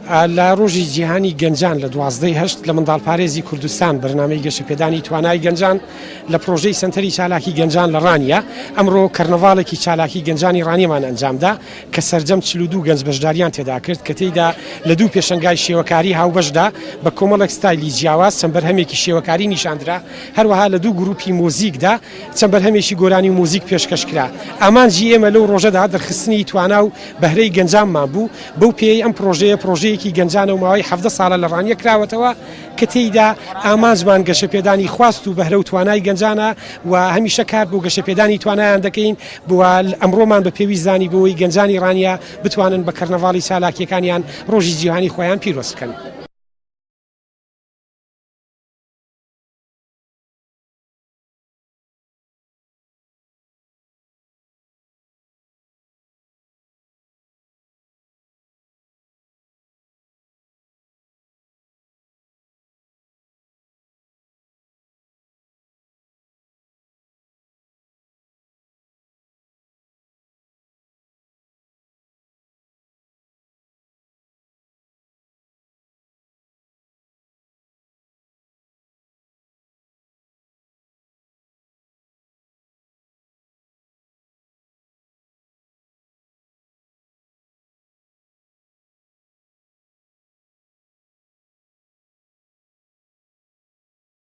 لە ڕۆژی جیهانی گەنجان لە 12/8 لە منداڵپارێزی کوردستان بەرنامەی گەشەپێدانی توانای گەنجان لە پرۆژەی سنتەری چالاکی گەنجان لە ڕانیە ئەمڕۆ کەرنەڤاڵێکی چالاکی گەنجانی ڕانیەمان ئەنجامدا کە سەرجەم 42 گەنج بەشداریان تێدا کرد کە تێیدا لە دوو پێشەنگای شێوەکاری هاوبەشدا بە کۆمەڵێک ستایلی جیاواز چەند بەرهەمێکی شێوەکاری نیشاندرا هەروەها لە دوو گروپی مۆزیکدا چەند بەرهەمێکی گۆرانی و مۆزیک پێشکەشکرا ئامانجی ئێمە لەو ڕۆژەدا دەرخستنی توانە و بەهرەی گەنجانمان بوو بەو پێی ئەم پرۆژەیەکی گەنجانە و ماوەی 17 ساڵە لە ڕانیە کراوەتەوە کە تێیدا ئامانجمان گەشەپێدانی خواست و بەهرە و توانای گەنجانە و هەمیشە کار بۆ گەشەپێدانی توانایان دەکەین بووە ئەمڕۆمان بە پێویستانی بۆی گەنجانی ڕانیە بتوانن بە کەرنەڤاڵی چالاکیەکانیان ڕۆژی جیهانی خۆیان پیرۆز بکەن.